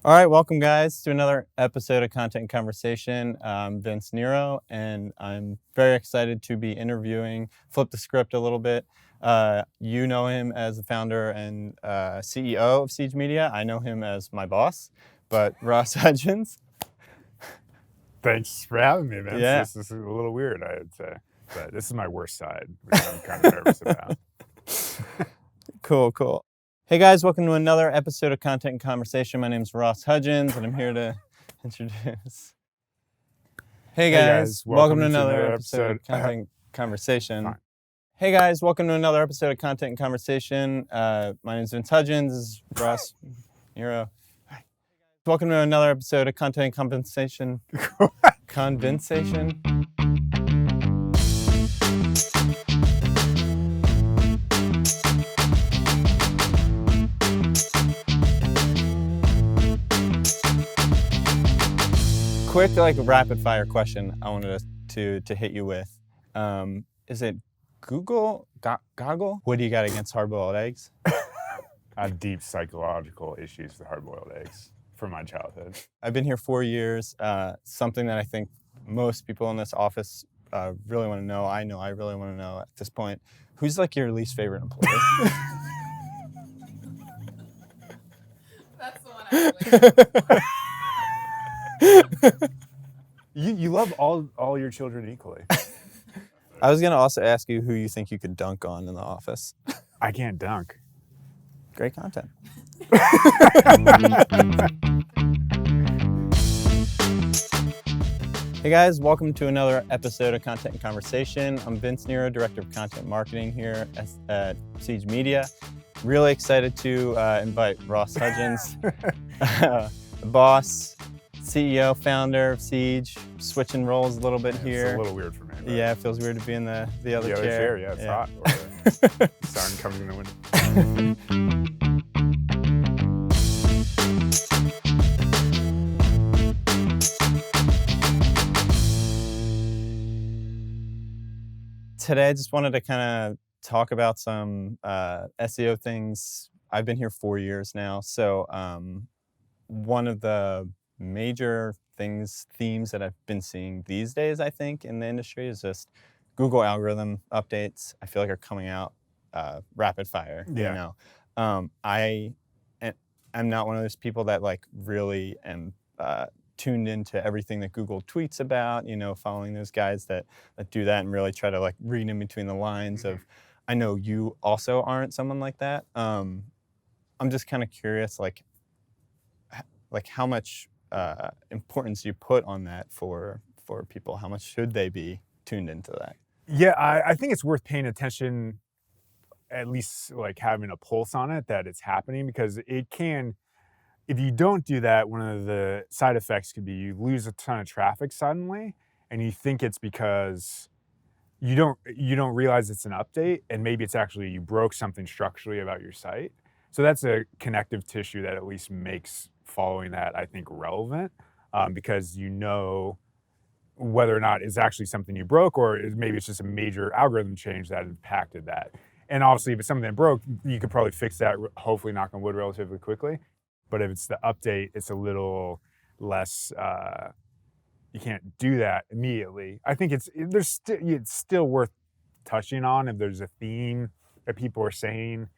All right, welcome guys to another episode of Content and Conversation. I'm Vince Nero, and I'm very excited to be interviewing, flip the script a little bit. You know him as the founder and CEO of Siege Media. I know him as my boss, but Ross Hudgens. Thanks for having me, Vince. Yeah. This is a little weird, I'd say, but this is my worst side, which I'm kind of nervous about. Cool. Hey guys, welcome to another episode of Content and Conversation. My name is Ross Hudgens, and I'm here to introduce. Hey guys, welcome to another episode of Content and Conversation. Fine. Hey guys, welcome to another episode of Content and Conversation. My name is Vince Hudgens. This is Ross Nero. Welcome to another episode of Content and Compensation. Condensation. Quick, rapid fire question I wanted to hit you with. Is it Goggle? What do you got against hard-boiled eggs? I have deep psychological issues with hard-boiled eggs from my childhood. I've been here 4 years. Something that I think most people in this office really want to know. I know I really want to know at this point. Who's your least favorite employee? That's the one I believe. You love all your children equally. I was going to also ask you who you think you could dunk on in the office. I can't dunk. Great content. Hey guys, welcome to another episode of Content and Conversation. I'm Vince Nero, Director of Content Marketing here at Siege Media. Really excited to invite Ross Hudgens, the boss, CEO, founder of Siege, switching roles a little bit here. It's a little weird for me. Yeah, it feels weird to be in the other chair. Yeah, it's hot. Sun coming in the window. Today, I just wanted to kind of talk about some SEO things. I've been here 4 years now, so one of the major themes that I've been seeing these days, I think, in the industry is just Google algorithm updates. I feel like are coming out rapid fire. Yeah. I'm not one of those people that really am tuned into everything that Google tweets about, following those guys that do that and really try to read in between the lines of, I know you also aren't someone like that. I'm just kind of curious, how much importance you put on that for people. How much should they be tuned into that? Yeah, I think it's worth paying attention, at least having a pulse on it, that it's happening, because it can, if you don't do that, one of the side effects could be you lose a ton of traffic suddenly, and you think it's because you don't realize it's an update, and maybe it's actually you broke something structurally about your site. So that's a connective tissue that at least makes following that, I think, relevant, because you know whether or not it's actually something you broke, or maybe it's just a major algorithm change that impacted that. And obviously, if it's something that broke, you could probably fix that, hopefully, knock on wood, relatively quickly. But if it's the update, it's a little less, you can't do that immediately. I think it's still worth touching on if there's a theme that people are saying.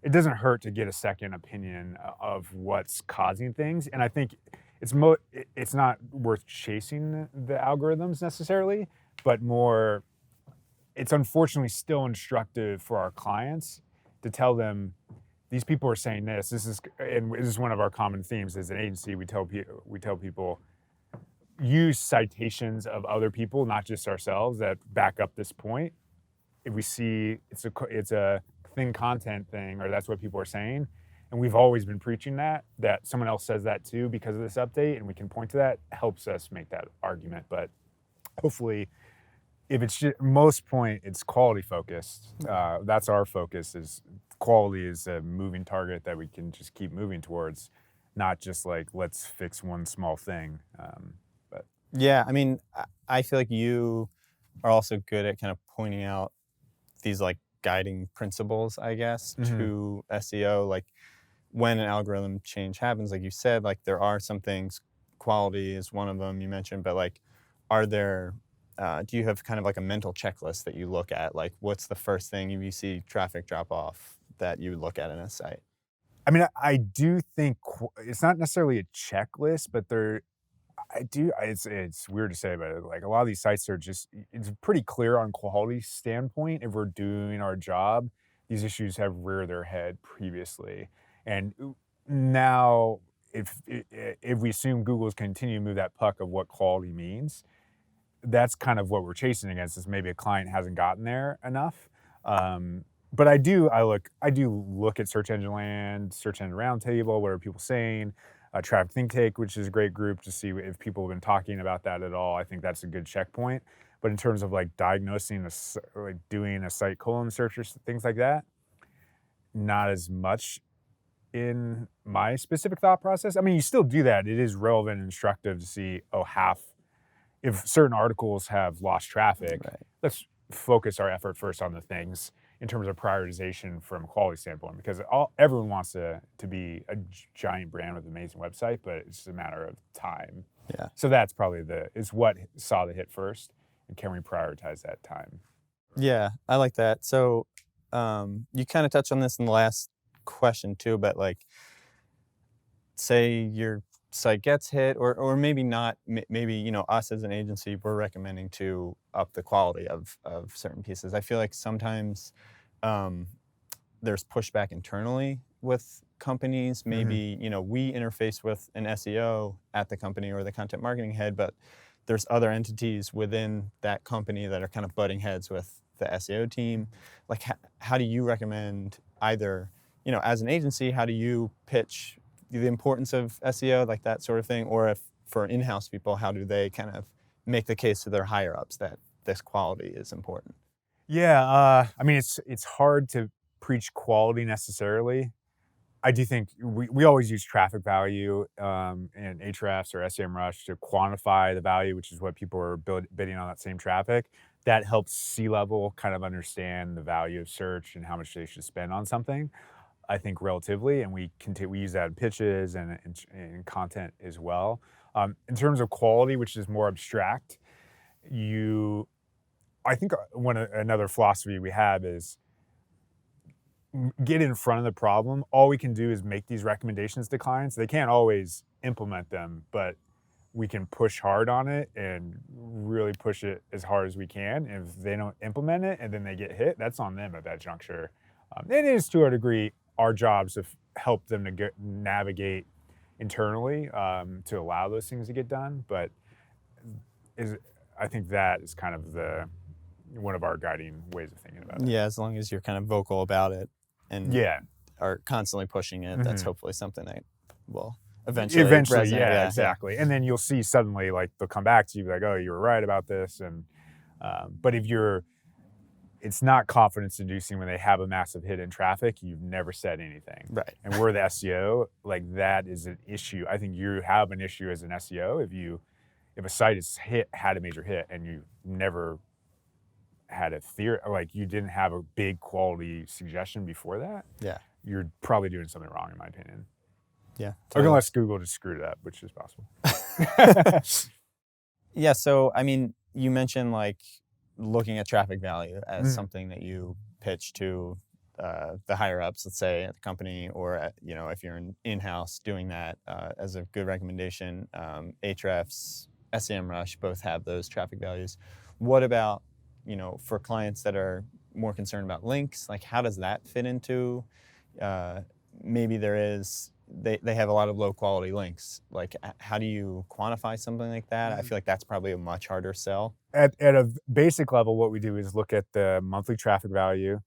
It doesn't hurt to get a second opinion of what's causing things. And I think it's not worth chasing the algorithms necessarily, but more, it's unfortunately still instructive for our clients to tell them, these people are saying this. This is one of our common themes as an agency. We tell people, use citations of other people, not just ourselves, that back up this point. If we see it's a thin content thing, or that's what people are saying, and we've always been preaching that someone else says that too because of this update, and we can point to that, helps us make that argument. But hopefully, if it's just, most point, it's quality focused. That's our focus. Is quality is a moving target that we can just keep moving towards, not just let's fix one small thing. But yeah, I mean, I feel like you are also good at kind of pointing out these guiding principles, I guess, to SEO. when an algorithm change happens, like you said, like there are some things, quality is one of them you mentioned, but like, are there, do you have kind of like a mental checklist that you look at? Like, what's the first thing if you see traffic drop off that you would look at in a site? I mean, I do think it's not necessarily a checklist, but it's weird to say, but like a lot of these sites are just, it's pretty clear on quality standpoint. If we're doing our job, these issues have reared their head previously. And now if we assume Google's continue to move that puck of what quality means, that's kind of what we're chasing against, is maybe a client hasn't gotten there enough. But I do look at Search Engine Land, Search Engine Roundtable. What are people saying? Traffic Think Tank, which is a great group, to see if people have been talking about that at all. I think that's a good checkpoint. But in terms of like diagnosing, like doing a site colon search or things like that, not as much in my specific thought process. I mean, you still do that. It is relevant and instructive to see, if certain articles have lost traffic, Right. let's focus our effort first on the things in terms of prioritization from a quality standpoint, because everyone wants to be a giant brand with an amazing website, but it's a matter of time. Yeah. So that's probably is what saw the hit first, and can we prioritize that time? Yeah, I like that. So, you kind of touched on this in the last question too, but like, say your site gets hit, or maybe not, maybe, you know, us as an agency, we're recommending to up the quality of certain pieces. I feel like sometimes there's pushback internally with companies. Maybe, you know, we interface with an SEO at the company or the content marketing head, but there's other entities within that company that are kind of butting heads with the SEO team. Like, how do you recommend, either, you know, as an agency, how do you pitch the importance of SEO, like that sort of thing? Or if for in-house people, how do they kind of make the case to their higher ups that this quality is important? Yeah, I mean, it's hard to preach quality necessarily. I do think we always use traffic value and Ahrefs or SEMrush to quantify the value, which is what people are bidding on that same traffic. That helps C-level kind of understand the value of search and how much they should spend on something, I think, relatively. And we use that in pitches and in content as well. In terms of quality, which is more abstract, I think another philosophy we have is get in front of the problem. All we can do is make these recommendations to clients. They can't always implement them, but we can push hard on it and really push it as hard as we can. And if they don't implement it and then they get hit, that's on them at that juncture. It is, to a degree, our jobs to help them to navigate internally to allow those things to get done. But I think that is kind of one of our guiding ways of thinking about it. Yeah, as long as you're kind of vocal about it and are constantly pushing it, that's hopefully something that will eventually resonate. Yeah, exactly. And then you'll see suddenly, like, they'll come back to you like, oh, you were right about this. And but if it's not confidence inducing when they have a massive hit in traffic, you've never said anything. Right. And we're the SEO, like, that is an issue. I think you have an issue as an SEO if a site had a major hit and you never had a theory, like you didn't have a big quality suggestion before that. Yeah. You're probably doing something wrong, in my opinion. Yeah. Totally. Unless Google just screwed it up, which is possible. Yeah. So, I mean, you mentioned like looking at traffic value as something that you pitch to the higher ups, let's say at the company, or you know, if you're in-house doing that as a good recommendation. Ahrefs, SEMrush both have those traffic values. What about, you know, for clients that are more concerned about links, like how does that fit into, maybe they have a lot of low quality links. Like, how do you quantify something like that? I feel like that's probably a much harder sell. At a basic level, what we do is look at the monthly traffic value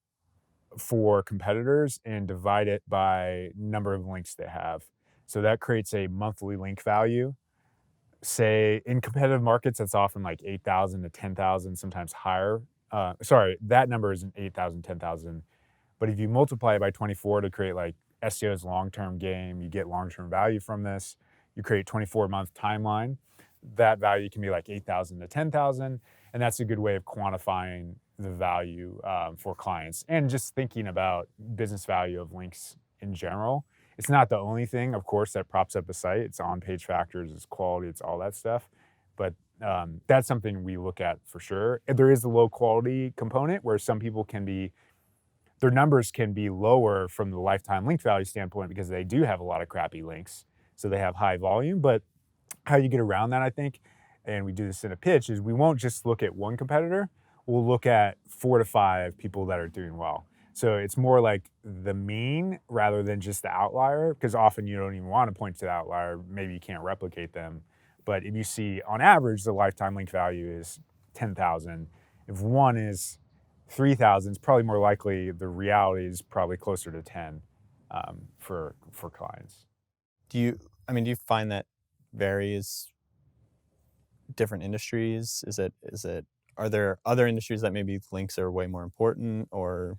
for competitors and divide it by number of links they have. So that creates a monthly link value. Say in competitive markets, that's often like 8,000 to 10,000, sometimes higher. That number isn't 8,000, 10,000. But if you multiply it by 24 to create like SEO's long-term game, you get long-term value from this. You create 24-month timeline. That value can be like 8,000 to 10,000. And that's a good way of quantifying the value for clients and just thinking about business value of links in general. It's not the only thing, of course, that props up a site. It's on-page factors, it's quality, it's all that stuff. But that's something we look at for sure. And there is the low quality component where some people their numbers can be lower from the lifetime link value standpoint because they do have a lot of crappy links. So they have high volume. But how you get around that, I think, and we do this in a pitch, is we won't just look at one competitor. We'll look at 4 to 5 people that are doing well. So it's more like the mean rather than just the outlier, because often you don't even want to point to the outlier. Maybe you can't replicate them. But if you see on average, the lifetime link value is 10,000. If one is 3,000, it's probably more likely the reality is probably closer to 10 for clients. Do you find that varies different industries? Are there other industries that maybe links are way more important, or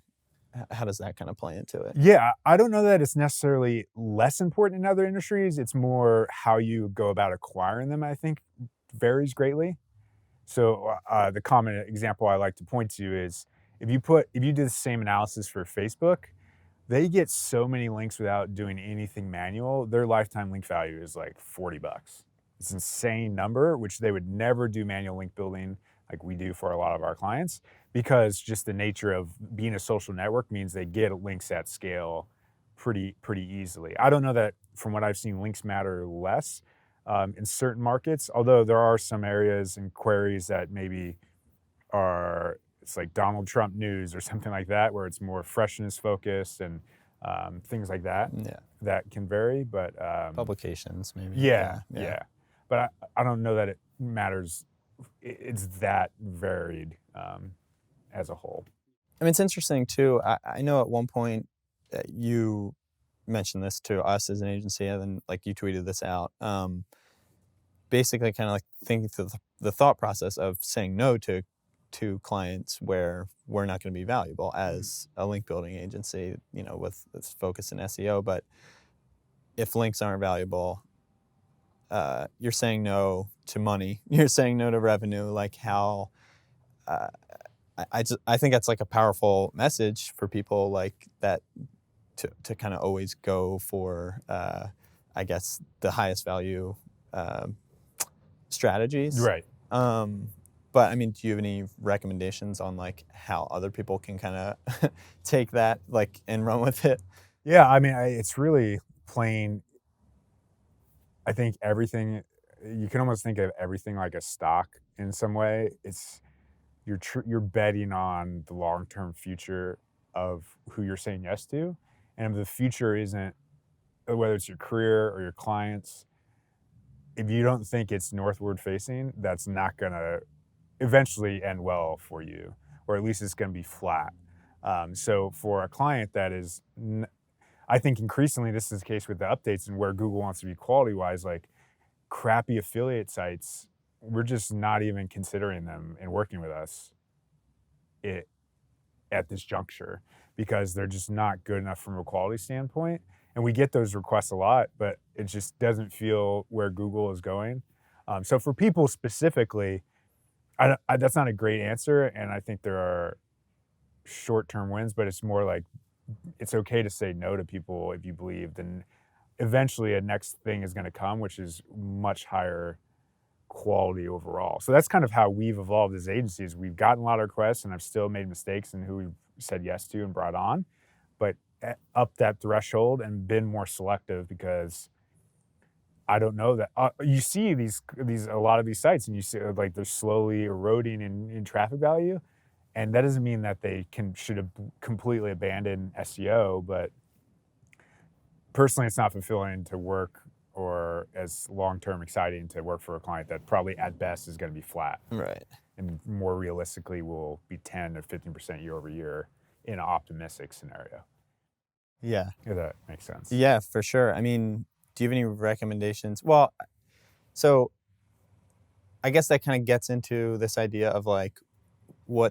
how does that kind of play into it? Yeah, I don't know that it's necessarily less important in other industries. It's more how you go about acquiring them, I think, varies greatly. So the common example I like to point to is if you do the same analysis for Facebook, they get so many links without doing anything manual. Their lifetime link value is like $40. It's an insane number, which they would never do manual link building like we do for a lot of our clients, because just the nature of being a social network means they get links at scale pretty easily. I don't know that from what I've seen, links matter less in certain markets, although there are some areas and queries that maybe it's like Donald Trump news or something like that, where it's more freshness focused and things like that. Yeah. That can vary, but Publications maybe. yeah. But I don't know that it matters. It's that varied as a whole. I mean, it's interesting too. I know at one point you mentioned this to us as an agency, and then like you tweeted this out. Basically, kind of like thinking through the thought process of saying no to clients where we're not going to be valuable as a link building agency, with its focus in SEO. But if links aren't valuable, you're saying no to money. You're saying no to revenue. Like how, I think that's like a powerful message for people like that to kind of always go for, I guess, the highest value strategies. Right. But I mean, do you have any recommendations on like how other people can kind of take that like and run with it? Yeah, I mean, it's really plain. I think everything, you can almost think of everything like a stock in some way. It's you're betting on the long-term future of who you're saying yes to, and if the future isn't, whether it's your career or your clients, if you don't think it's northward facing, that's not gonna eventually end well for you, or at least it's gonna be flat. So for a client that is, I think increasingly this is the case with the updates and where Google wants to be quality-wise, like crappy affiliate sites, we're just not even considering them and working with us at this juncture because they're just not good enough from a quality standpoint. And we get those requests a lot, but it just doesn't feel where Google is going. So for people specifically, that's not a great answer. And I think there are short-term wins, but it's more like it's okay to say no to people if you believe, then eventually a next thing is going to come, which is much higher quality overall. So that's kind of how we've evolved as agencies. We've gotten a lot of requests, and I've still made mistakes in who we've said yes to and brought on, but up that threshold and been more selective because I don't know that you see these a lot of these sites, and you see like they're slowly eroding in traffic value. And that doesn't mean that they should have completely abandoned SEO, but personally, it's not fulfilling to work or as long-term exciting to work for a client that probably at best is going to be flat. Right. And more realistically will be 10 or 15% year over year in an optimistic scenario. Yeah. If that makes sense. Yeah, for sure. I mean, do you have any recommendations? Well, so I guess that kind of gets into this idea of like, I don't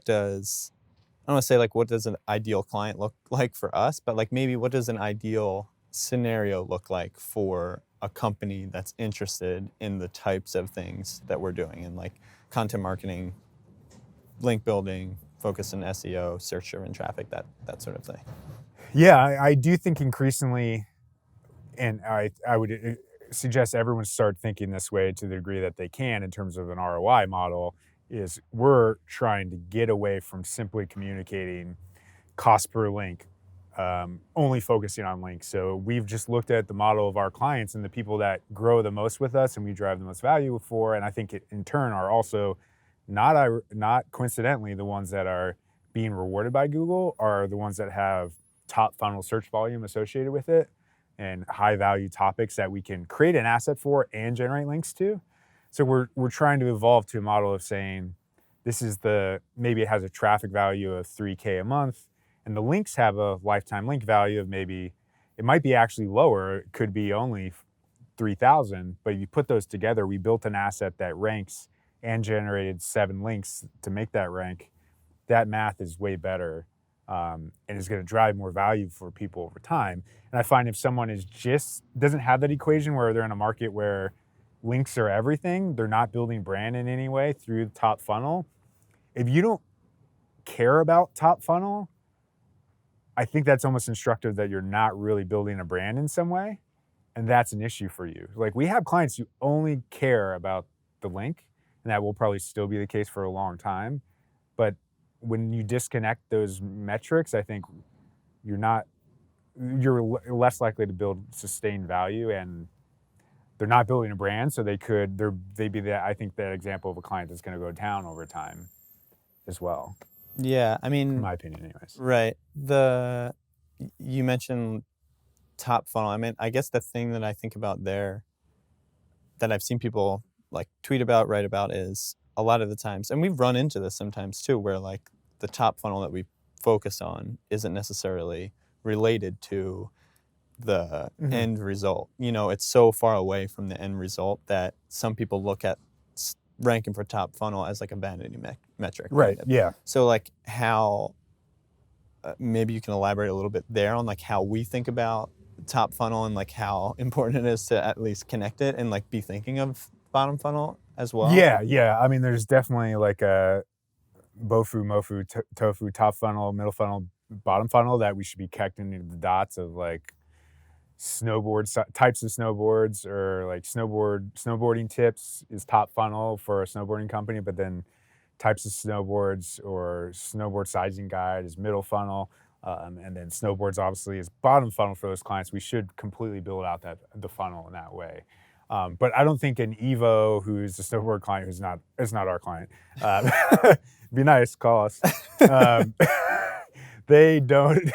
want to say like, what does an ideal client look like for us, but like maybe what does an ideal scenario look like for a company that's interested in the types of things that we're doing in like content marketing, link building, focus in SEO, search driven traffic, that sort of thing. Yeah, I do think increasingly And I would suggest everyone start thinking this way to the degree that they can in terms of an ROI model. Is we're trying to get away from simply communicating cost per link, only focusing on links. So we've just looked at the model of our clients and the people that grow the most with us and we drive the most value for. And I think it in turn are also not coincidentally the ones that are being rewarded by Google are the ones that have top funnel search volume associated with it and high value topics that we can create an asset for and generate links to. So we're trying to evolve to a model of saying this is maybe it has a traffic value of 3K a month and the links have a lifetime link value of maybe it might be actually lower, it could be only 3,000, but if you put those together, we built an asset that ranks and generated 7 links to make that rank. That math is way better, and is going to drive more value for people over time. And I find if someone doesn't have that equation where they're in a market where links are everything, they're not building brand in any way through the top funnel. If you don't care about top funnel, I think that's almost instructive that you're not really building a brand in some way. And that's an issue for you. Like we have clients who only care about the link, and that will probably still be the case for a long time. But when you disconnect those metrics, I think you're less likely to build sustained value, and they're not building a brand, so they'd be that. I think that example of a client that's going to go down over time as well. Yeah, I mean, in my opinion, anyways. Right. You mentioned top funnel. I mean, I guess the thing that I think about there that I've seen people like tweet about, write about is a lot of the times, and we've run into this sometimes too, where like the top funnel that we focus on isn't necessarily related to the end result. You know, it's so far away from the end result that some people look at ranking for top funnel as like a vanity metric. Right. Yeah. So like how maybe you can elaborate a little bit there on like how we think about top funnel and like how important it is to at least connect it and like be thinking of bottom funnel as well. Yeah. I mean, there's definitely like a bofu, mofu, tofu, top funnel, middle funnel, bottom funnel that we should be connecting the dots of like types of snowboards or like snowboarding tips is top funnel for a snowboarding company, but then types of snowboards or snowboard sizing guide is middle funnel. And then snowboards obviously is bottom funnel for those clients. We should completely build out the funnel in that way. But I don't think an Evo, who's a snowboard client, is not our client. Be nice, call us. They don't.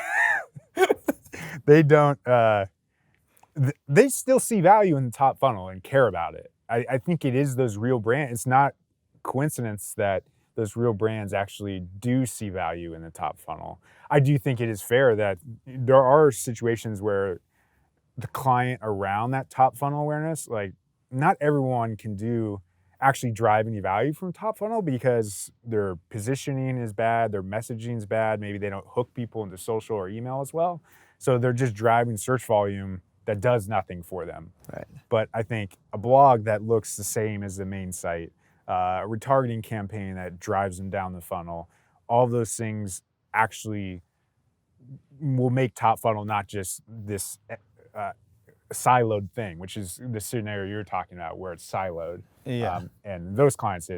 They still see value in the top funnel and care about it. I think it is those real brands. It's not coincidence that those real brands actually do see value in the top funnel. I do think it is fair that there are situations where the client around that top funnel awareness, like not everyone can actually drive any value from top funnel because their positioning is bad, their messaging is bad, maybe they don't hook people into social or email as well. So they're just driving search volume that does nothing for them. Right. But I think a blog that looks the same as the main site, a retargeting campaign that drives them down the funnel, all those things actually will make top funnel not just this siloed thing, which is the scenario you're talking about where it's siloed. Yeah. And those clients,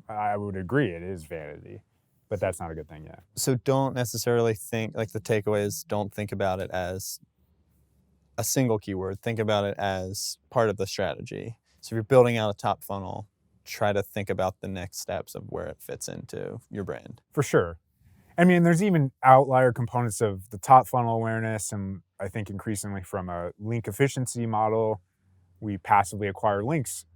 I would agree, it is vanity, but that's not a good thing yet. So don't necessarily think, like the takeaway is don't think about it as a single keyword. Think about it as part of the strategy. So if you're building out a top funnel, try to think about the next steps of where it fits into your brand. For sure. I mean, there's even outlier components of the top funnel awareness, and I think increasingly from a link efficiency model, we passively acquire links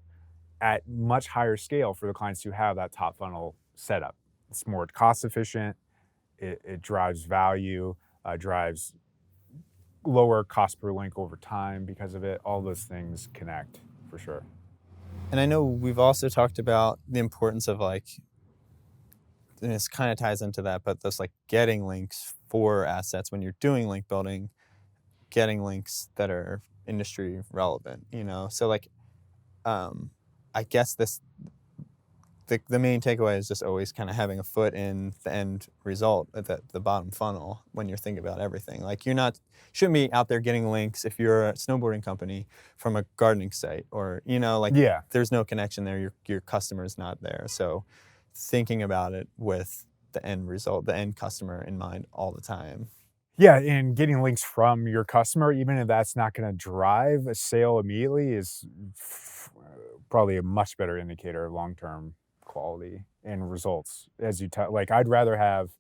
at much higher scale for the clients who have that top funnel setup. It's more cost efficient, it drives value, drives lower cost per link over time because of it. All those things connect for sure. And I know we've also talked about the importance of like, and this kind of ties into that, but this like getting links for assets when you're doing link building, getting links that are industry relevant, you know? So like, I guess the the main takeaway is just always kind of having a foot in the end result at the bottom funnel when you're thinking about everything. Like shouldn't be out there getting links if you're a snowboarding company from a gardening site, or like Yeah. there's no connection there. Your customer's not there. So thinking about it with the end result, the end customer in mind all the time. Yeah, and getting links from your customer, even if that's not going to drive a sale immediately, is probably a much better indicator of long-term quality and results. As like, I'd rather have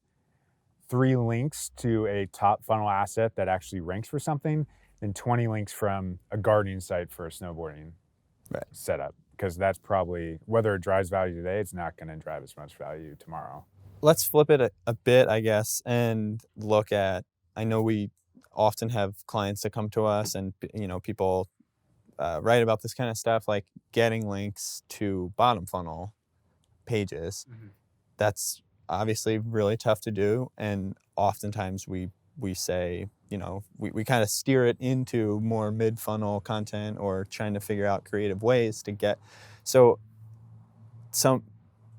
3 links to a top funnel asset that actually ranks for something than 20 links from a gardening site for a snowboarding setup, because that's probably, whether it drives value today, it's not going to drive as much value tomorrow. Let's flip it a bit, I guess, and look at, I know we often have clients that come to us and, people write about this kind of stuff, like getting links to bottom funnel pages. That's obviously really tough to do. And oftentimes we say, we kind of steer it into more mid-funnel content, or trying to figure out creative ways to get. So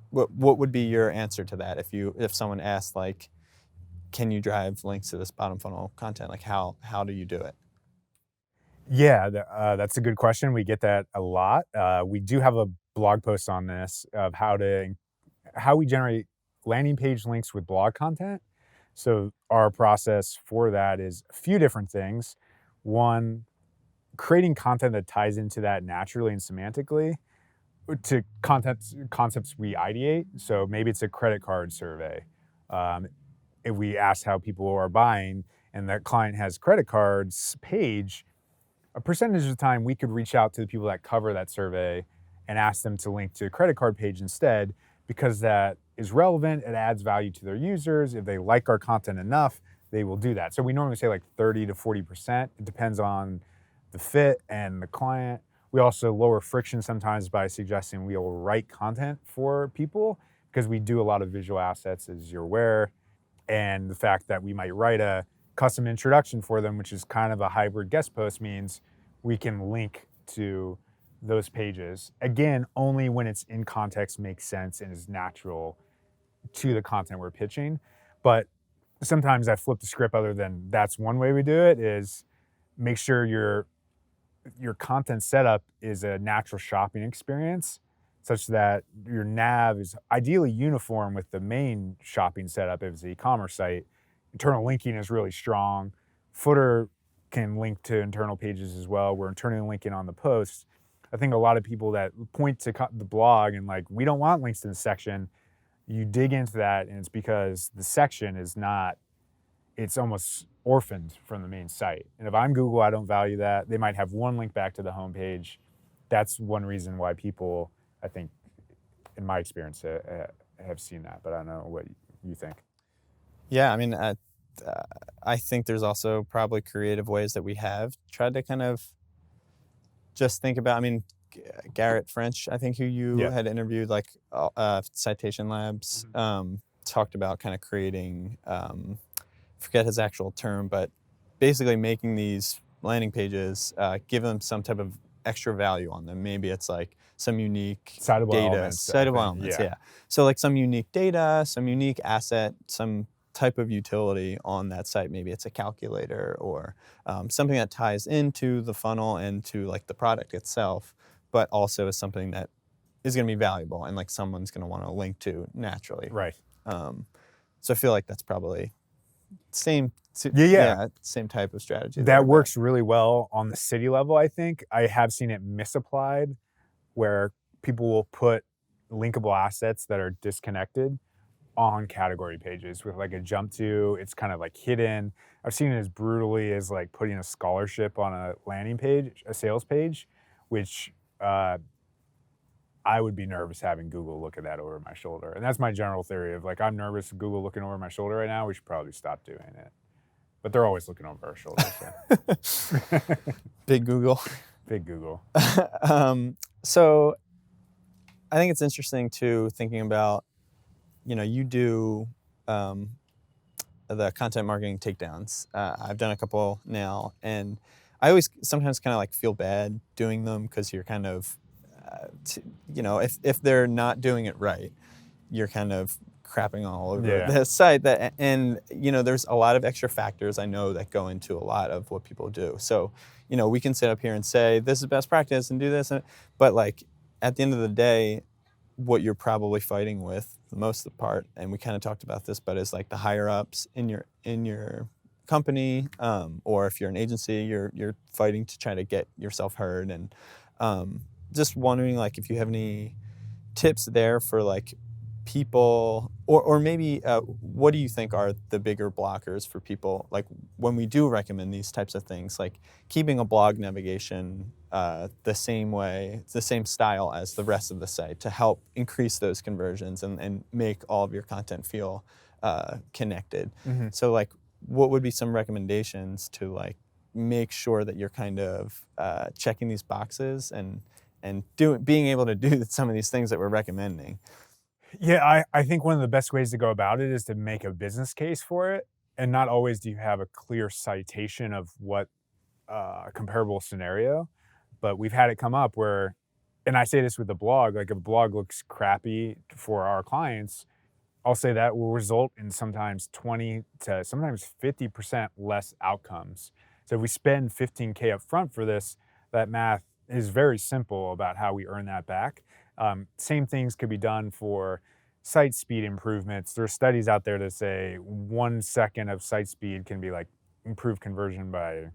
what would be your answer to that if someone asked, like, can you drive links to this bottom funnel content? Like, how do you do it? Yeah, that's a good question. We get that a lot. We do have a blog post on this of how we generate landing page links with blog content. So our process for that is a few different things. One, creating content that ties into that naturally and semantically to concepts we ideate. So maybe it's a credit card survey. If we ask how people are buying and that client has credit cards page, a percentage of the time we could reach out to the people that cover that survey and ask them to link to a credit card page instead, because that is relevant. It adds value to their users. If they like our content enough, they will do that. So we normally say like 30 to 40%. It depends on the fit and the client. We also lower friction sometimes by suggesting we will write content for people, because we do a lot of visual assets, as you're aware. And the fact that we might write a custom introduction for them, which is kind of a hybrid guest post, means we can link to those pages. Again, only when it's in context, makes sense, and is natural to the content we're pitching. But sometimes I flip the script, other than that's one way we do it, is make sure your content setup is a natural shopping experience, such that your nav is ideally uniform with the main shopping setup if it's an e-commerce site. Internal linking is really strong. Footer can link to internal pages as well. We're internally linking on the posts. I think a lot of people that point to the blog and like, we don't want links to the section, you dig into that, and it's because the section is not, it's almost orphaned from the main site. And if I'm Google, I don't value that. They might have one link back to the homepage. That's one reason why people, I think, in my experience, have seen that. But I don't know what you think. Yeah, I mean, I think there's also probably creative ways that we have tried to kind of just think about. I mean, Garrett French, I think, who you had interviewed, like Citation Labs, talked about kind of creating, forget his actual term, but basically making these landing pages, give them some type of extra value on them. Maybe it's like some unique data, citable elements, yeah. So like some unique data, some unique asset, some type of utility on that site. Maybe it's a calculator or something that ties into the funnel and to like the product itself, but also is something that is going to be valuable and like someone's going to want to link to naturally. Right. So I feel like that's probably same type of strategy. That works really well on the city level, I think. I have seen it misapplied, where people will put linkable assets that are disconnected on category pages with like a jump to. It's kind of like hidden. I've seen it as brutally as like putting a scholarship on a landing page, a sales page, which I would be nervous having Google look at that over my shoulder. And that's my general theory of like, I'm nervous Google looking over my shoulder right now. We should probably stop doing it. But they're always looking over our shoulders. So. Big Google. Big Google. So I think it's interesting too, thinking about, you do the content marketing takedowns. I've done a couple now, and I always sometimes kind of like feel bad doing them, because you're kind of if they're not doing it right, you're kind of crapping all over Yeah. the site. And there's a lot of extra factors I know that go into a lot of what people do. So, we can sit up here and say this is best practice and do this, but like at the end of the day, what you're probably fighting with the most of the part, and we kind of talked about this, but is like the higher ups in your company, or if you're an agency, you're fighting to try to get yourself heard. And just wondering like if you have any tips there for like people, or maybe what do you think are the bigger blockers for people, like when we do recommend these types of things, like keeping a blog navigation the same style as the rest of the site to help increase those conversions and make all of your content feel connected. Mm-hmm. So like what would be some recommendations to like make sure that you're kind of checking these boxes and being able to do some of these things that we're recommending? Yeah, I think one of the best ways to go about it is to make a business case for it. And not always do you have a clear citation of what a comparable scenario, but we've had it come up where, and I say this with the blog, like if a blog looks crappy for our clients, I'll say that will result in sometimes 20 to sometimes 50% less outcomes. So if we spend 15K up front for this, that math is very simple about how we earn that back. Same things could be done for site speed improvements. There are studies out there that say 1 second of site speed can be like improve conversion by,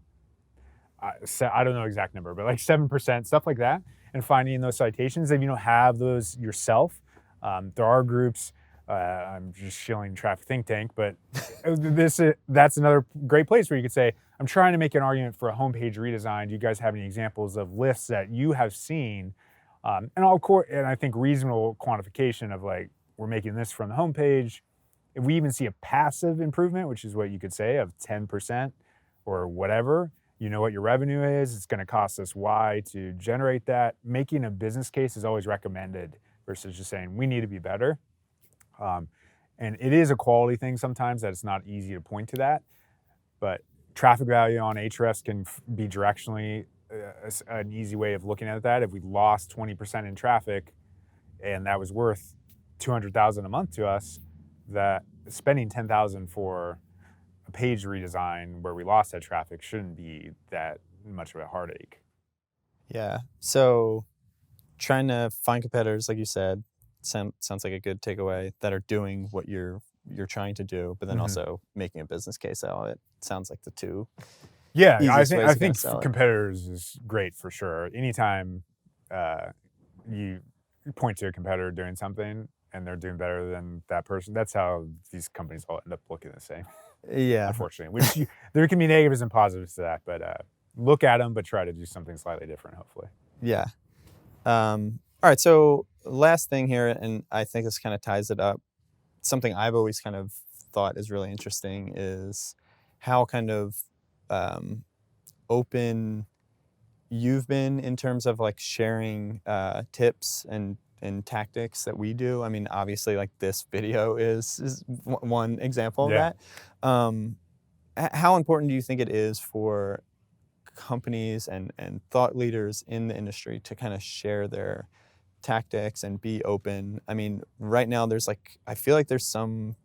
I don't know exact number, but like 7%, stuff like that. And finding those citations, if you don't have those yourself, there are groups. I'm just shilling Traffic Think Tank, but that's another great place where you could say, I'm trying to make an argument for a homepage redesign. Do you guys have any examples of lifts that you have seen? And I think reasonable quantification of like, we're making this from the homepage. If we even see a passive improvement, which is what you could say of 10% or whatever, you know what your revenue is, it's going to cost us Y to generate that. Making a business case is always recommended versus just saying we need to be better. And it is a quality thing sometimes that it's not easy to point to that, but traffic value on Ahrefs can be directionally an easy way of looking at that. If we lost 20% in traffic and that was worth $200,000 a month to us, that spending $10,000 for a page redesign where we lost that traffic shouldn't be that much of a heartache. Yeah. So trying to find competitors, like you said, sounds like a good takeaway, that are doing what you're trying to do, but then also making a business case out of it. Sounds like the two. Yeah, easiest I ways to think sell it. competitors is great for sure. Anytime you point to a competitor doing something and they're doing better than that person, that's how these companies all end up looking the same. Yeah. Unfortunately, there can be negatives and positives to that, but look at them, but try to do something slightly different, hopefully. Yeah. All right. So last thing here, and I think this kind of ties it up. Something I've always kind of thought is really interesting is how kind of open you've been in terms of like sharing tips and tactics that we do. I mean, obviously, like this video is one example of that. How important do you think it is for companies and thought leaders in the industry to kind of share their tactics and be open? I mean, right now I feel like there's some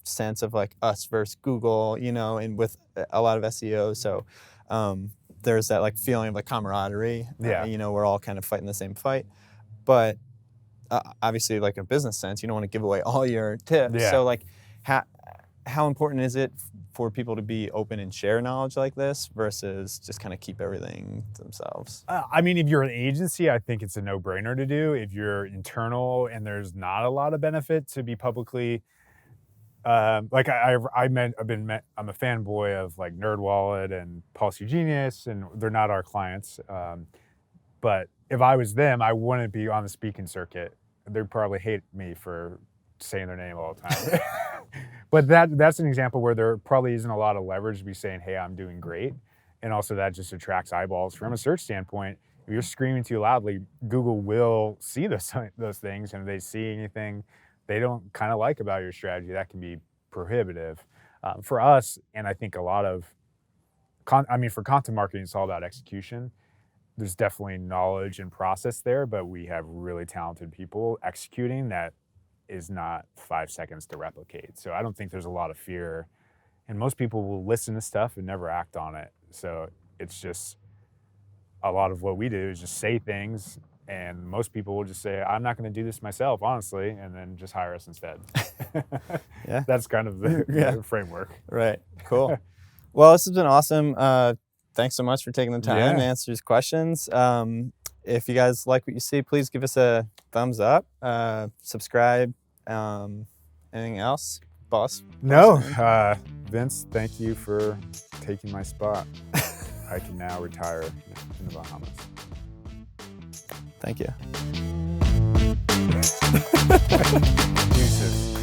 sense of like us versus Google, and with a lot of SEO. So there's that like feeling of like camaraderie. We're all kind of fighting the same fight. But obviously, like a business sense, you don't want to give away all your tips. Yeah. So like, how important is it for people to be open and share knowledge like this versus just kind of keep everything to themselves? I mean, if you're an agency, I think it's a no-brainer to do. If you're internal and there's not a lot of benefit to be publicly, like I'm a fanboy of like NerdWallet and Policy Genius, and they're not our clients. But if I was them, I wouldn't be on the speaking circuit. They'd probably hate me for saying their name all the time. But that's an example where there probably isn't a lot of leverage to be saying, hey, I'm doing great. And also that just attracts eyeballs from a search standpoint. If you're screaming too loudly, Google will see those things. And if they see anything they don't kind of like about your strategy, that can be prohibitive. For us, and I think a lot of, for content marketing, it's all about execution. there's definitely knowledge and process there, but we have really talented people executing that is not 5 seconds to replicate. So I don't think there's a lot of fear, and most people will listen to stuff and never act on it. So it's just a lot of what we do is just say things, and most people will just say, I'm not going to do this myself, honestly, and then just hire us instead. Yeah. That's kind of the, Yeah. the framework. Right. Cool. Well, this has been awesome. Thanks so much for taking the time to Yeah. answer these questions. If you guys like what you see, please give us a thumbs up, subscribe. Anything else, boss? No, man? Vince, thank you for taking my spot. I can now retire in the Bahamas. Thank you. Deuces.